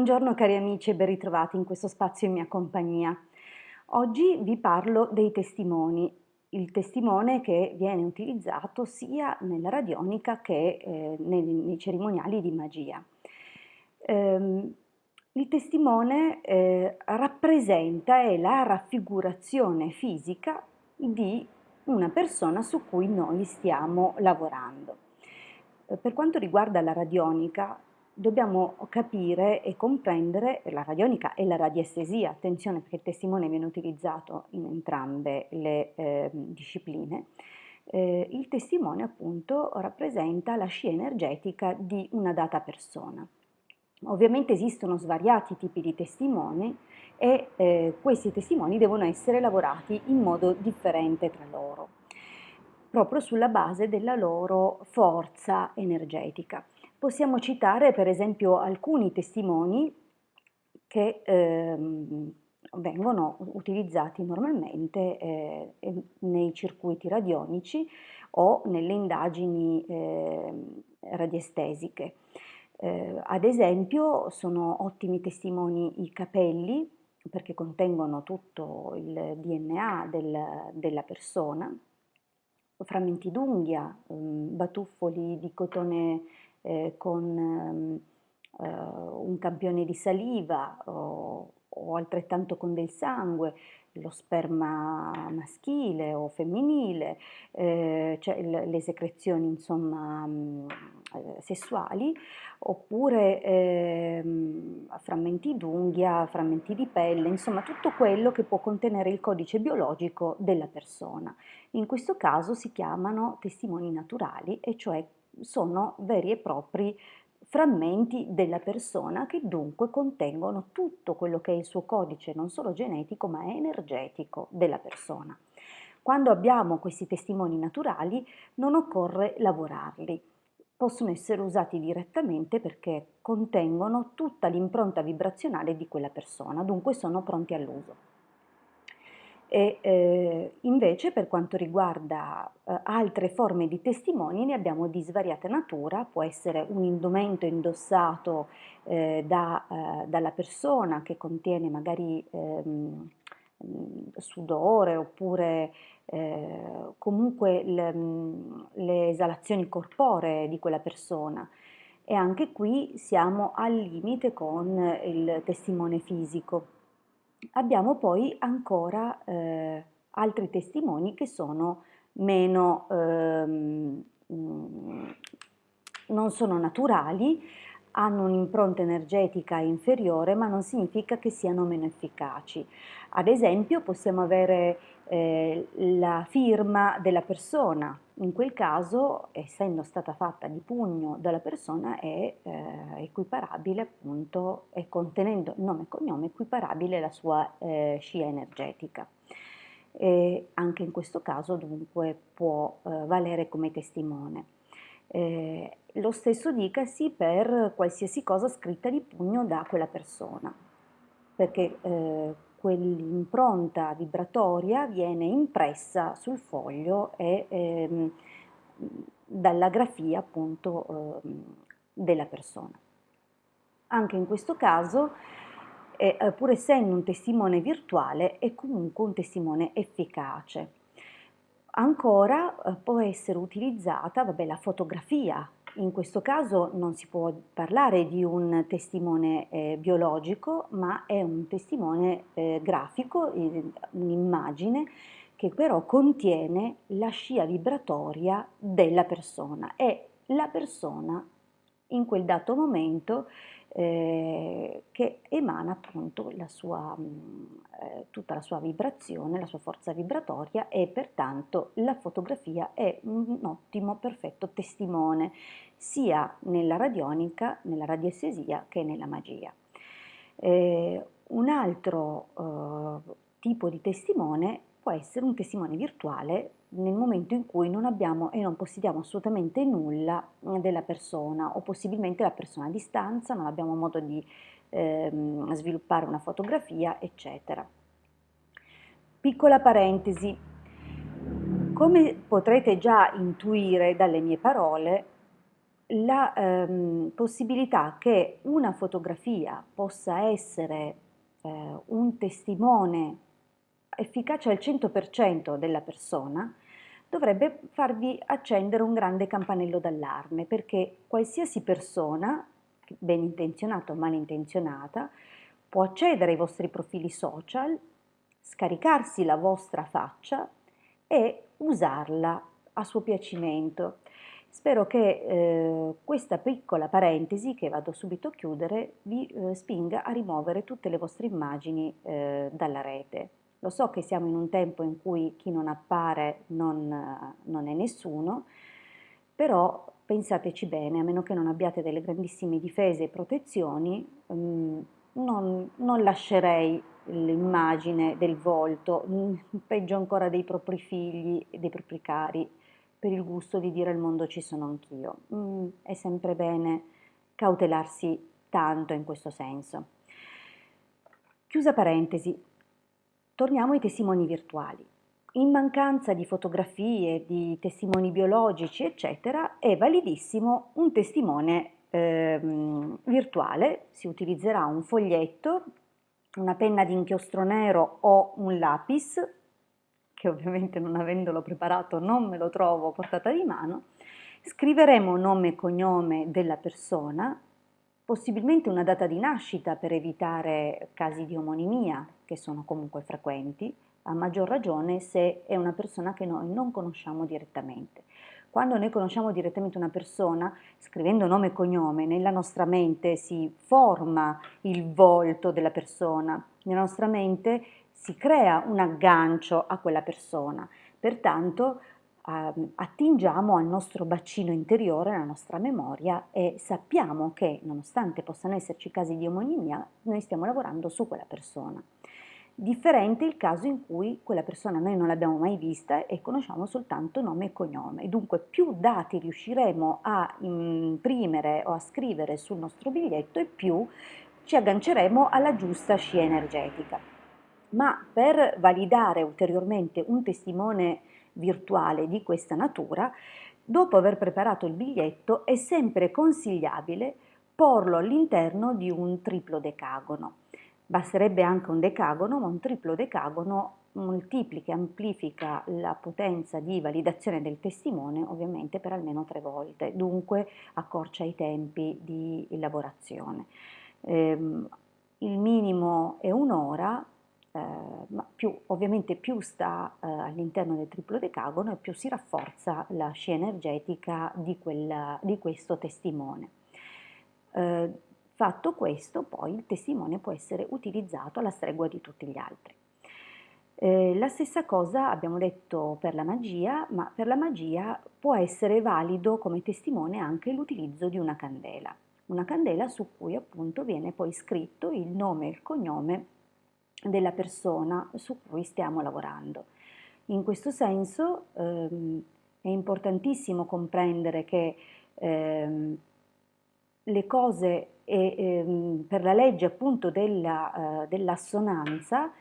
Buongiorno cari amici e ben ritrovati in questo spazio in mia compagnia. Oggi vi parlo dei testimoni, il testimone che viene utilizzato sia nella radionica che nei cerimoniali di magia. Ehm, il testimone rappresenta, è la raffigurazione fisica di una persona su cui noi stiamo lavorando. Per quanto riguarda la radionica, dobbiamo capire e comprendere la radionica e la radiestesia, attenzione perché il testimone viene utilizzato in entrambe le discipline. Il testimone appunto rappresenta la scia energetica di una data persona. Ovviamente esistono svariati tipi di testimoni e questi testimoni devono essere lavorati in modo differente tra loro, proprio sulla base della loro forza energetica. Possiamo citare per esempio alcuni testimoni che vengono utilizzati normalmente nei circuiti radionici o nelle indagini radiestesiche. Ad esempio sono ottimi testimoni i capelli perché contengono tutto il DNA della persona, frammenti d'unghia, batuffoli di cotone con un campione di saliva o altrettanto con del sangue, lo sperma maschile o femminile, cioè le secrezioni insomma sessuali, oppure frammenti d'unghia, frammenti di pelle, insomma tutto quello che può contenere il codice biologico della persona. In questo caso si chiamano testimoni naturali, e cioè sono veri e propri frammenti della persona che dunque contengono tutto quello che è il suo codice, non solo genetico ma energetico della persona. Quando abbiamo questi testimoni naturali non occorre lavorarli, possono essere usati direttamente perché contengono tutta l'impronta vibrazionale di quella persona, dunque sono pronti all'uso. Invece per quanto riguarda altre forme di testimoni ne abbiamo di svariata natura, può essere un indumento indossato dalla persona che contiene magari sudore oppure comunque le esalazioni corporee di quella persona. E anche qui siamo al limite con il testimone fisico. Abbiamo poi ancora altri testimoni che sono meno, non sono naturali, hanno un'impronta energetica inferiore, ma non significa che siano meno efficaci. Ad esempio possiamo avere la firma della persona, in quel caso, essendo stata fatta di pugno dalla persona, è equiparabile appunto, e contenendo nome e cognome, equiparabile alla sua scia energetica. E anche in questo caso dunque può valere come testimone. Lo stesso dicasi per qualsiasi cosa scritta di pugno da quella persona, perché quell'impronta vibratoria viene impressa sul foglio e dalla grafia appunto della persona. Anche in questo caso, pur essendo un testimone virtuale, è comunque un testimone efficace. Ancora può essere utilizzata, vabbè, la fotografia. In questo caso non si può parlare di un testimone biologico, ma è un testimone grafico, un'immagine che però contiene la scia vibratoria della persona e la persona in quel dato momento che emana appunto tutta la sua vibrazione, la sua forza vibratoria, e pertanto la fotografia è un ottimo, perfetto testimone sia nella radionica, nella radiestesia che nella magia. Un altro tipo di testimone può essere un testimone virtuale nel momento in cui non abbiamo e non possediamo assolutamente nulla della persona, o possibilmente la persona a distanza, non abbiamo modo di sviluppare una fotografia, eccetera. Piccola parentesi, come potrete già intuire dalle mie parole, la possibilità che una fotografia possa essere un testimone efficace al 100% della persona dovrebbe farvi accendere un grande campanello d'allarme, perché qualsiasi persona, ben intenzionata o malintenzionata, può accedere ai vostri profili social, scaricarsi la vostra faccia e usarla a suo piacimento. Spero che questa piccola parentesi, che vado subito a chiudere, vi spinga a rimuovere tutte le vostre immagini dalla rete. Lo so che siamo in un tempo in cui chi non appare non è nessuno, però pensateci bene, a meno che non abbiate delle grandissime difese e protezioni, non lascerei l'immagine del volto, peggio ancora dei propri figli e dei propri cari, per il gusto di dire al mondo ci sono anch'io. È sempre bene cautelarsi tanto in questo senso. Chiusa parentesi, torniamo ai testimoni virtuali. In mancanza di fotografie, di testimoni biologici, eccetera, è validissimo un testimone virtuale. Si utilizzerà un foglietto, una penna d'inchiostro nero o un lapis, che ovviamente non avendolo preparato non me lo trovo a portata di mano. Scriveremo nome e cognome della persona, possibilmente una data di nascita per evitare casi di omonimia, che sono comunque frequenti, a maggior ragione se è una persona che noi non conosciamo direttamente. Quando noi conosciamo direttamente una persona, scrivendo nome e cognome, nella nostra mente si forma il volto della persona, nella nostra mente si crea un aggancio a quella persona, pertanto attingiamo al nostro bacino interiore, alla nostra memoria e sappiamo che nonostante possano esserci casi di omonimia, noi stiamo lavorando su quella persona. Differente il caso in cui quella persona noi non l'abbiamo mai vista e conosciamo soltanto nome e cognome. Dunque più dati riusciremo a imprimere o a scrivere sul nostro biglietto e più ci agganceremo alla giusta scia energetica. Ma per validare ulteriormente un testimone virtuale di questa natura, dopo aver preparato il biglietto è sempre consigliabile porlo all'interno di un triplo decagono. Basterebbe anche un decagono, ma un triplo decagono moltiplica e amplifica la potenza di validazione del testimone ovviamente per almeno 3 volte, dunque accorcia i tempi di elaborazione. Il minimo è un'ora, ma ovviamente più sta all'interno del triplo decagono e più si rafforza la scia energetica di questo testimone. Fatto questo, poi il testimone può essere utilizzato alla stregua di tutti gli altri. La stessa cosa abbiamo detto per la magia, ma per la magia può essere valido come testimone anche l'utilizzo di una candela su cui appunto viene poi scritto il nome e il cognome della persona su cui stiamo lavorando. In questo senso è importantissimo comprendere che le cose per la legge appunto dell'assonanza,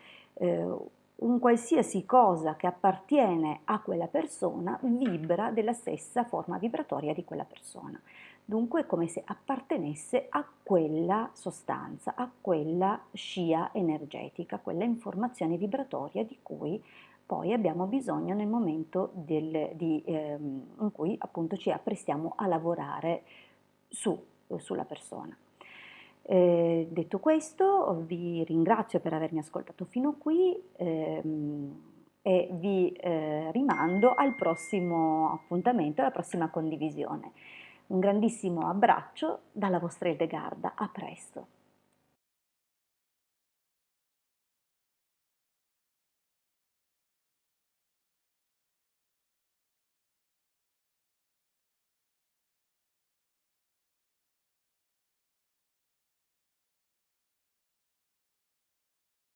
un qualsiasi cosa che appartiene a quella persona vibra della stessa forma vibratoria di quella persona. Dunque è come se appartenesse a quella sostanza, a quella scia energetica, quella informazione vibratoria di cui poi abbiamo bisogno nel momento in cui appunto ci apprestiamo a lavorare sulla persona. Detto questo, vi ringrazio per avermi ascoltato fino qui e vi rimando al prossimo appuntamento, alla prossima condivisione. Un grandissimo abbraccio dalla vostra Hildegarda, a presto!